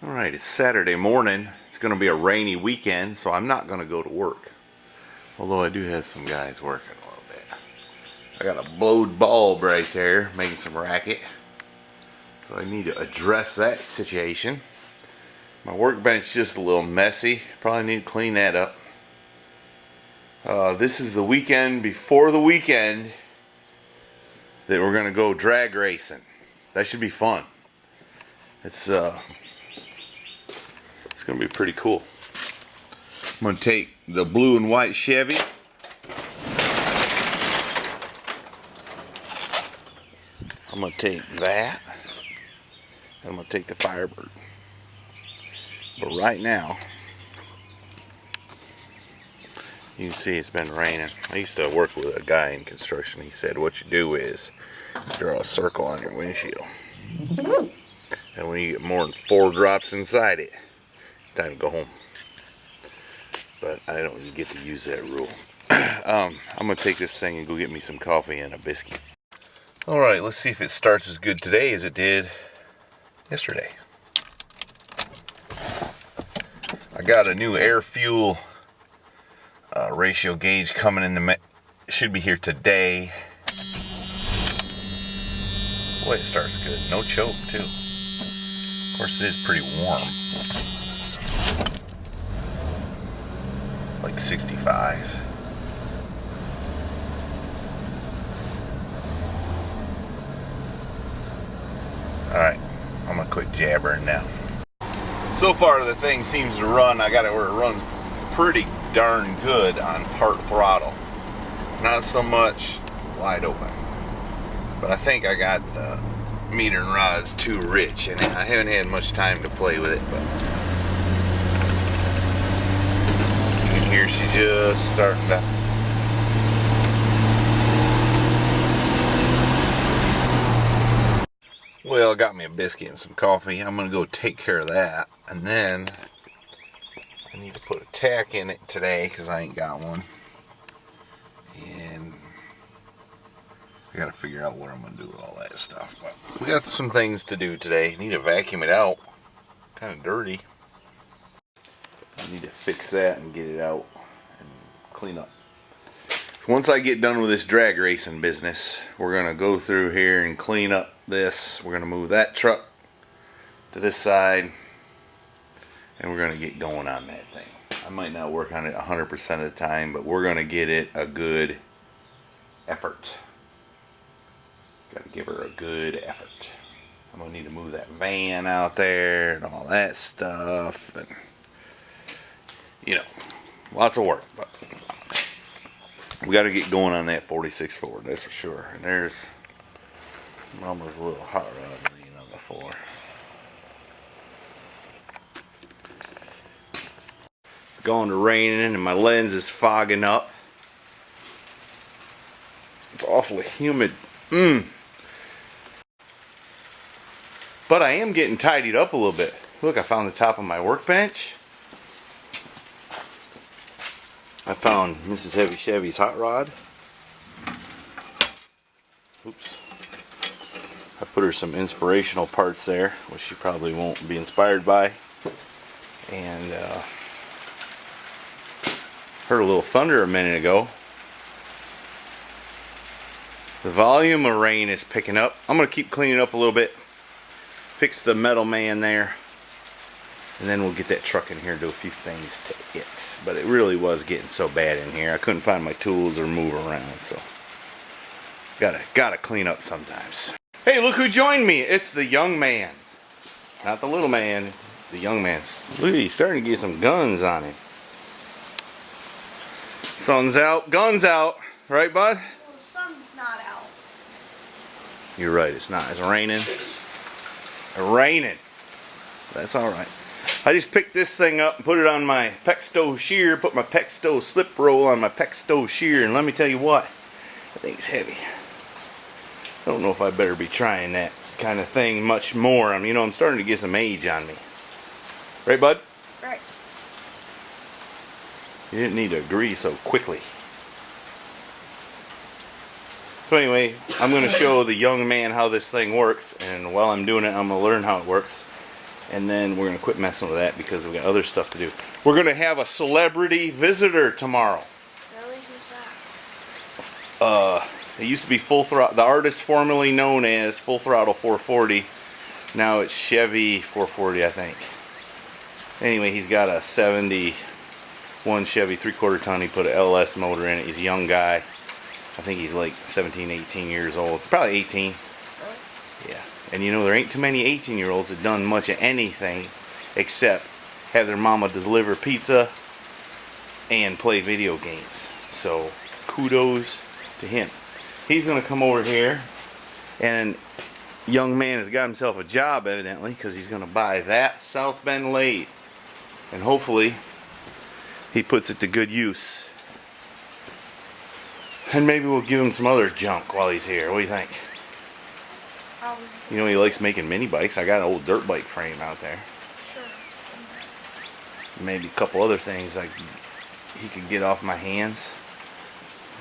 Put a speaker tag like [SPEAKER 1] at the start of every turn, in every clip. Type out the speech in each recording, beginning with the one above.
[SPEAKER 1] Alright, it's Saturday morning. It's going to be a rainy weekend, so I'm not going to go to work. Although I do have some guys working a little bit. I got a blowed bulb right there making some racket. So I need to address that situation. My workbench is just a little messy. Probably need to clean that up. This is the weekend before the weekend that we're going to go drag racing. That should be fun. It's going to be pretty cool. I'm going to take the blue and white Chevy. I'm going to take that. I'm going to take the Firebird. But right now, you can see it's been raining. I used to work with a guy in construction. He said what you do is draw a circle on your windshield. And when you get more than 4 drops inside it, it's time to go home. But I don't get to use that rule. I'm going to take this thing and go get me some coffee and a biscuit. Alright, let's see if it starts as good today as it did yesterday. I got a new air-fuel ratio gauge coming in it should be here today. Boy, it starts good. No choke, too. Of course, it is pretty warm. Like 65. Alright, I'm gonna quit jabbering now. So far, the thing seems to run. I got it where it runs pretty darn good on part throttle. Not so much wide open. But I think I got the meter and rods too rich in it. I haven't had much time to play with it, but you can hear she's just starting to. Well, I got me a biscuit and some coffee. I'm gonna go take care of that, and then I need to put a tack in it today because I ain't got one, and I gotta figure out what I'm gonna do with all that stuff. But we got some things to do today. Need to vacuum it out. Kind of dirty. I need to fix that and get it out and clean up. So once I get done with this drag racing business, we're gonna go through here and clean up this. We're gonna move that truck to this side, and we're gonna get going on that thing. I might not work on it 100% of the time, but we're gonna get it a good effort. Got to give her a good effort. I'm going to need to move that van out there and all that stuff. And, you know, lots of work. But we got to get going on that 46 Ford, that's for sure. And there's Mama's little hot rod laying on the floor. It's going to raining and my lens is fogging up. It's awfully humid. But I am getting tidied up a little bit. Look, I found the top of my workbench. I found Mrs. Heavy Chevy's hot rod. Oops. I put her some inspirational parts there, which she probably won't be inspired by. And heard a little thunder a minute ago. The volume of rain is picking up. I'm going to keep cleaning up a little bit. Fix the metal man there, and then we'll get that truck in here and do a few things to it. But it really was getting so bad in here. I couldn't find my tools or move around, so gotta clean up sometimes. Hey, look who joined me! It's the young man, not the little man. The young man. Look, he's starting to get some guns on him. Sun's out, guns out, right, bud?
[SPEAKER 2] Well, the sun's not out.
[SPEAKER 1] You're right. It's not. It's raining. Raining. That's alright. I just picked this thing up and put it on my Pexto shear, put my Pexto slip roll on my Pexto shear, and let me tell you what, that thing's heavy. I don't know if I better be trying that kind of thing much more. I mean, you know, I'm starting to get some age on me. Right, bud?
[SPEAKER 2] Right.
[SPEAKER 1] You didn't need to agree so quickly. So anyway, I'm going to show the young man how this thing works, and while I'm doing it, I'm going to learn how it works. And then we're going to quit messing with that because we got other stuff to do. We're going to have a celebrity visitor tomorrow.
[SPEAKER 2] Really? Who's that?
[SPEAKER 1] It used to be Full Throttle, the artist formerly known as Full Throttle 440. Now it's Chevy 440, I think. Anyway, he's got a 71 Chevy 3/4 ton. He put an LS motor in it. He's a young guy. I think he's like 17, 18 years old. Probably 18.
[SPEAKER 2] Really?
[SPEAKER 1] Yeah. And you know, there ain't too many 18-year-olds that done much of anything except have their mama deliver pizza and play video games. So, kudos to him. He's going to come over here, and young man has got himself a job evidently because he's going to buy that South Bend lathe. And hopefully he puts it to good use. And maybe we'll give him some other junk while he's here. What do you think? You know, he likes making mini bikes. I got an old dirt bike frame out there.
[SPEAKER 2] Sure, it's in there.
[SPEAKER 1] Maybe a couple other things like he could get off my hands.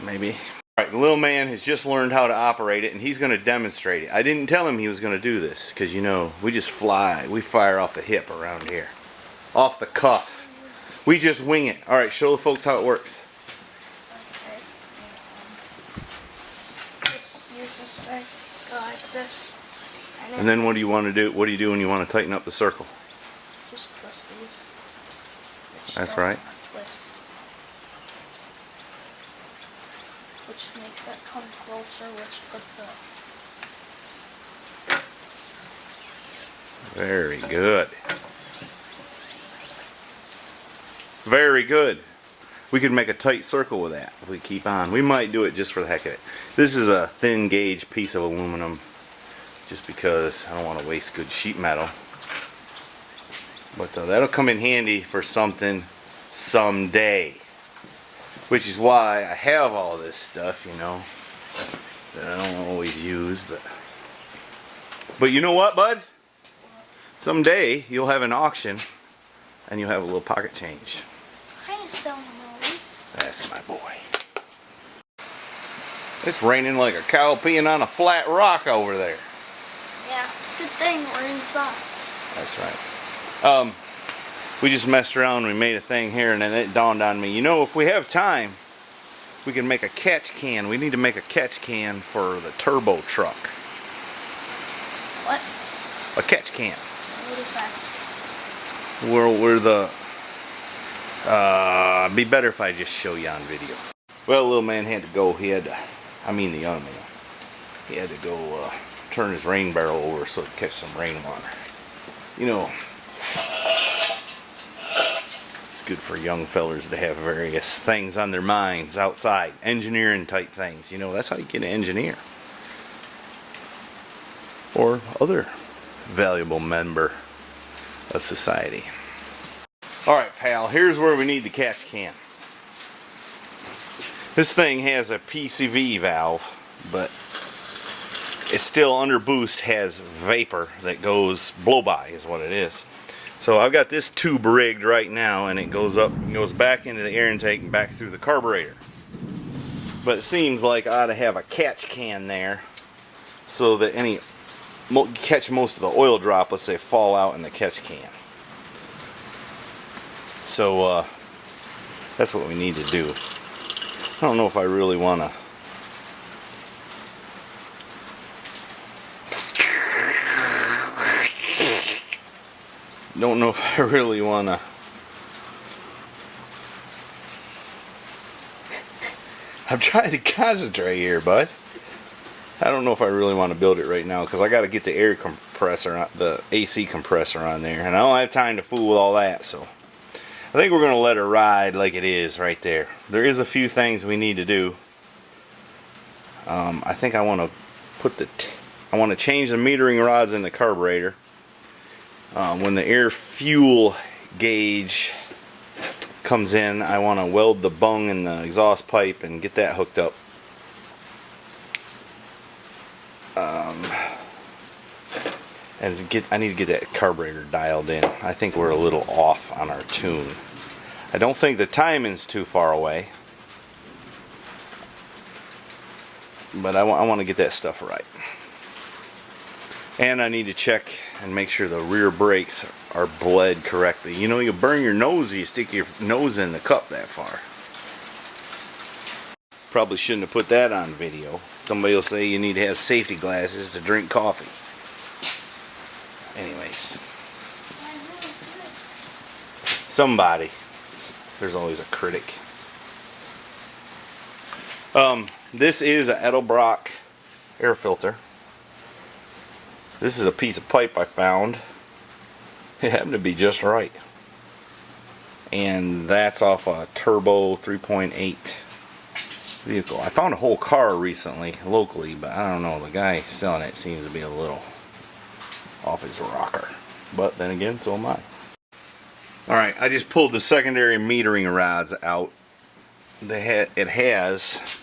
[SPEAKER 1] Maybe. Alright, the little man has just learned how to operate it, and he's going to demonstrate it. I didn't tell him he was going to do this because, you know, we just fly. We fire off the hip around here. Off the cuff. We just wing it. Alright, show the folks how it works.
[SPEAKER 2] Okay. Just use this thing, go like this.
[SPEAKER 1] And then what do you want to do? What do you do when you want to tighten up the circle?
[SPEAKER 2] Just twist these. Which
[SPEAKER 1] That's
[SPEAKER 2] don't
[SPEAKER 1] right.
[SPEAKER 2] Twist. Which makes it come closer, which puts it.
[SPEAKER 1] Very good. Very good. We could make a tight circle with that if we keep on. We might do it just for the heck of it. This is a thin gauge piece of aluminum just because I don't want to waste good sheet metal. But that'll come in handy for something someday. Which is why I have all this stuff, you know, that I don't always use. But you know what, bud? Someday you'll have an auction and you'll have a little pocket change.
[SPEAKER 2] I ain't selling those.
[SPEAKER 1] That's my boy. It's raining like a cow peeing on a flat rock over there.
[SPEAKER 2] Yeah, good thing we're inside.
[SPEAKER 1] That's right. We just messed around and we made a thing here, and then it dawned on me, you know, if we have time, we can make a catch can. We need to make a catch can for the turbo truck.
[SPEAKER 2] What?
[SPEAKER 1] A catch can.
[SPEAKER 2] What is that?
[SPEAKER 1] We're the... be better if I just show you on video. Well, the little man had to go. He had to... I mean the young man. He had to go turn his rain barrel over so it could catch some rainwater. You know... good for young fellers to have various things on their minds outside, engineering type things. You know, that's how you get an engineer or other valuable member of society. Alright, pal, here's where we need the catch can. This thing has a PCV valve, but it's still under boost, has vapor that goes blow by is what it is. So I've got this tube rigged right now, and it goes up, goes back into the air intake and back through the carburetor. But it seems like I ought to have a catch can there so that catch most of the oil droplets that fall out in the catch can. So that's what we need to do. I don't know if I really want to. Don't know if I really want to. I'm trying to concentrate here, bud. I don't know if I really want to build it right now because I got to get the air compressor, the AC compressor on there, and I don't have time to fool with all that. So I think we're going to let it ride like it is right there. There is a few things we need to do. I think I want to I want to change the metering rods in the carburetor. When the air fuel gauge comes in, I want to weld the bung in the exhaust pipe and get that hooked up. I need to get that carburetor dialed in. I think we're a little off on our tune. I don't think the timing's too far away, but I want to get that stuff right. And I need to check and make sure the rear brakes are bled correctly. You know, you burn your nose if you stick your nose in the cup that far. Probably shouldn't have put that on video. Somebody will say you need to have safety glasses to drink coffee. Anyways. Somebody. There's always a critic. This is an Edelbrock air filter. This is a piece of pipe I found. It happened to be just right. And that's off a turbo 3.8 vehicle. I found a whole car recently, locally, but I don't know. The guy selling it seems to be a little off his rocker. But then again, so am I. Alright, I just pulled the secondary metering rods out. It has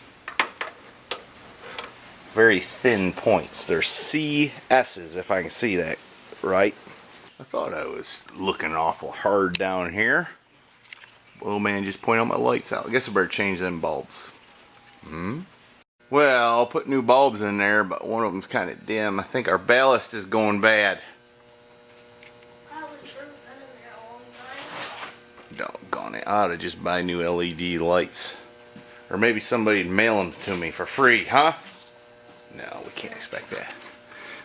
[SPEAKER 1] very thin points. They're CS's, if I can see that right. I thought I was looking awful hard down here. Little man just pointed out my lights out. I guess I better change them bulbs. Well, I'll put new bulbs in there, but one of them's kind of dim. I think our ballast is going bad.
[SPEAKER 2] Probably true. Been in there a long time.
[SPEAKER 1] Doggone it. I ought to just buy new LED lights. Or maybe somebody'd mail them to me for free, huh? No, we can't expect that.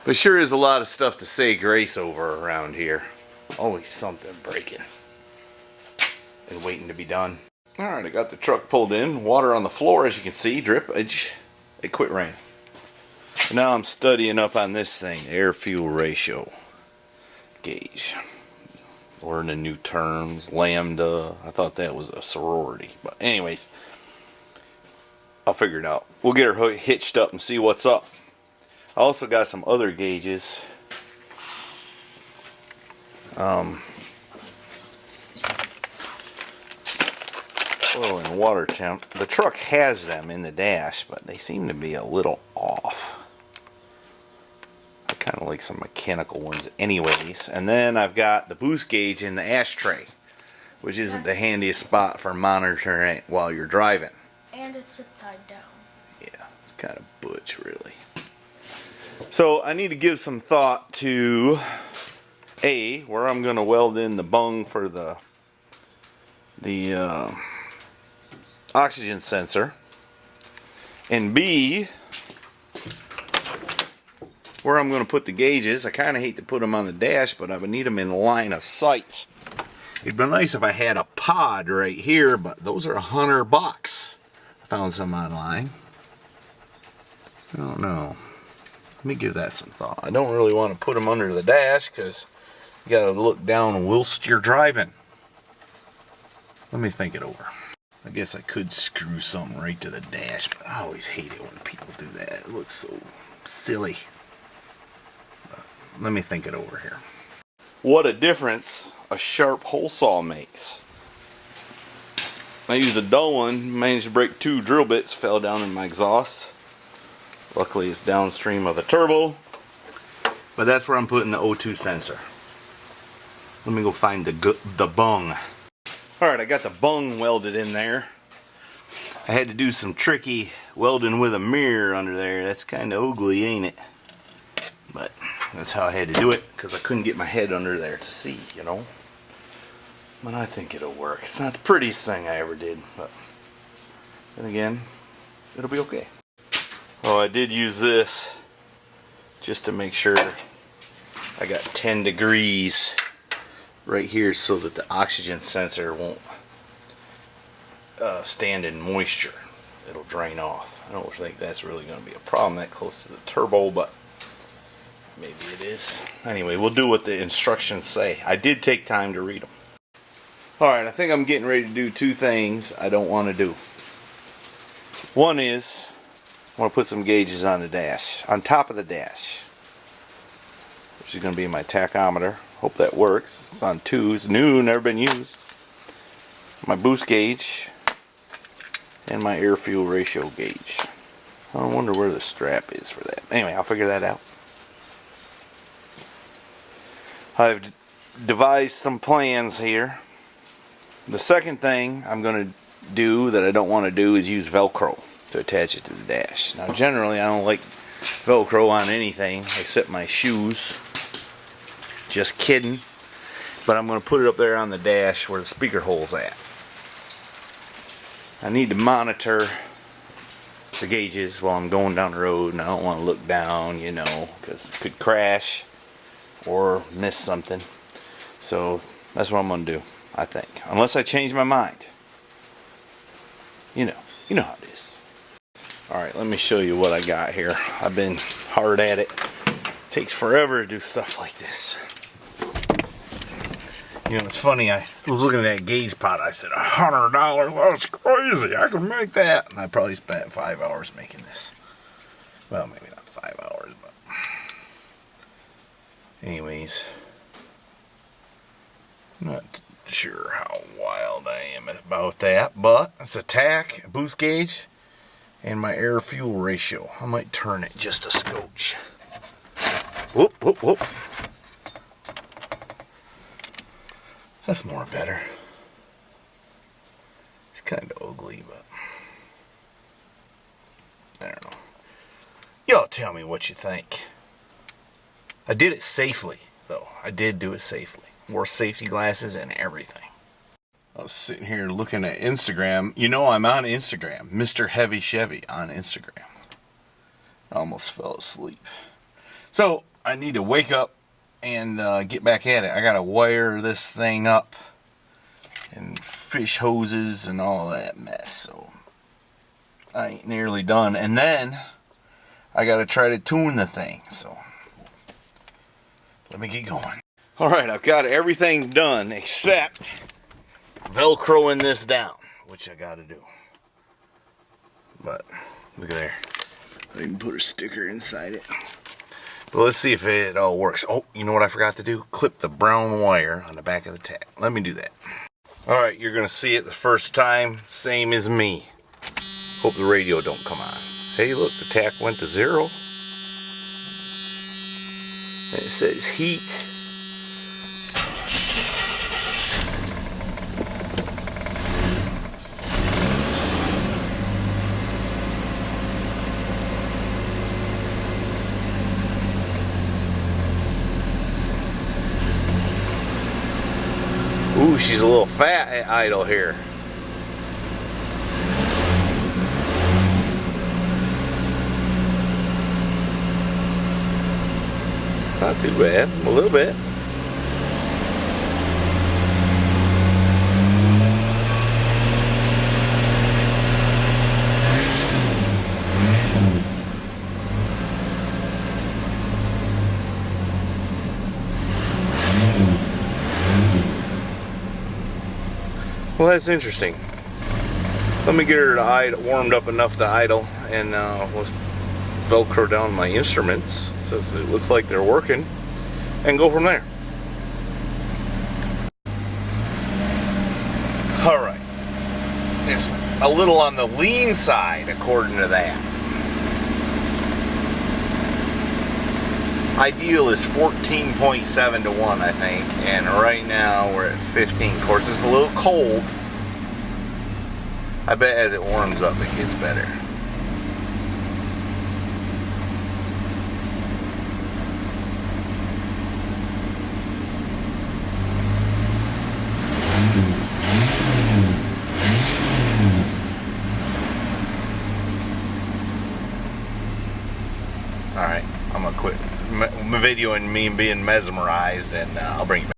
[SPEAKER 1] But sure is a lot of stuff to say grace over around here. Always something breaking and waiting to be done. Alright, I got the truck pulled in. Water on the floor, as you can see. Drippage. It quit raining. Now I'm studying up on this thing. Air-fuel ratio gauge. Learning new terms. Lambda. I thought that was a sorority. But anyways, I'll figure it out. We'll get her hitched up and see what's up. I also got some other gauges. Oil and water temp. The truck has them in the dash, but they seem to be a little off. I kind of like some mechanical ones anyways. And then I've got the boost gauge in the ashtray, which isn't the handiest spot for monitoring it while you're driving.
[SPEAKER 2] And it's tied down.
[SPEAKER 1] Yeah, it's kind of butch, really. So I need to give some thought to where I'm going to weld in the bung for the oxygen sensor, and B, where I'm going to put the gauges. I kind of hate to put them on the dash, but I would need them in line of sight. It'd be nice if I had a pod right here, but those are $100. I found some online. I don't know. Let me give that some thought. I don't really want to put them under the dash because you got to look down whilst you're driving. Let me think it over. I guess I could screw something right to the dash, but I always hate it when people do that. It looks so silly. But let me think it over here. What a difference a sharp hole saw makes. I used a dull one, managed to break 2 drill bits, fell down in my exhaust. Luckily it's downstream of the turbo. But that's where I'm putting the O2 sensor. Let me go find the bung. Alright, I got the bung welded in there. I had to do some tricky welding with a mirror under there. That's kind of ugly, ain't it? But that's how I had to do it, because I couldn't get my head under there to see, you know. But I think it'll work. It's not the prettiest thing I ever did, but then again, it'll be okay. Oh, I did use this just to make sure I got 10 degrees right here so that the oxygen sensor won't stand in moisture. It'll drain off. I don't think that's really going to be a problem that close to the turbo, but maybe it is. Anyway, we'll do what the instructions say. I did take time to read them. Alright, I think I'm getting ready to do 2 things I don't want to do. One is, I want to put some gauges on the dash, on top of the dash, which is going to be my tachometer. Hope that works. It's on 2. It's new, never been used. My boost gauge and my air fuel ratio gauge. I wonder where the strap is for that. Anyway, I'll figure that out. I've devised some plans here. The second thing I'm going to do that I don't want to do is use Velcro to attach it to the dash. Now generally I don't like Velcro on anything except my shoes. Just kidding. but I'm going to put it up there on the dash where the speaker hole's at. I need to monitor the gauges while I'm going down the road, and I don't want to look down, you know, because it could crash or miss something. So that's what I'm going to do, I think, unless I change my mind. You know how it is. Alright, let me show you what I got here. I've been hard at it. Takes forever to do stuff like this. You know, it's funny, I was looking at that gauge pot, I said, $100, that's crazy, I can make that. And I probably spent 5 hours making this. Well, maybe not 5 hours, but... Anyways. I'm not sure how wild I am about that, but it's a tack, a boost gauge, and my air-fuel ratio. I might turn it just a scotch. Whoop, whoop, whoop. That's more better. It's kind of ugly, but I don't know. Y'all tell me what you think. I did it safely, though. I did do it safely. Wore safety glasses and everything. I was sitting here looking at Instagram. You know I'm on Instagram. Mr. Heavy Chevy on Instagram. I almost fell asleep. So, I need to wake up and get back at it. I gotta wire this thing up and fish hoses and all that mess. So I ain't nearly done. And then I gotta try to tune the thing. So let me get going. Alright, I've got everything done except Velcroing this down, which I gotta do. But look at there. I even put a sticker inside it. But let's see if it all works. Oh, you know what I forgot to do? Clip the brown wire on the back of the tack. Let me do that. Alright, you're going to see it the first time. Same as me. Hope the radio don't come on. Hey, look, the tack went to 0. And it says heat. Ooh, she's a little fat at idle here. Not too bad, a little bit. Well, that's interesting. Let me get her to idle, warmed up enough to idle, and let's Velcro down my instruments so it looks like they're working, and go from there. Alright. It's a little on the lean side, according to that. Ideal is 14.7 to 1, I think, and right now we're at 15. Of course, it's a little cold. I bet as it warms up, it gets better. Alright, I'm gonna quit videoing me being mesmerized, and I'll bring you back.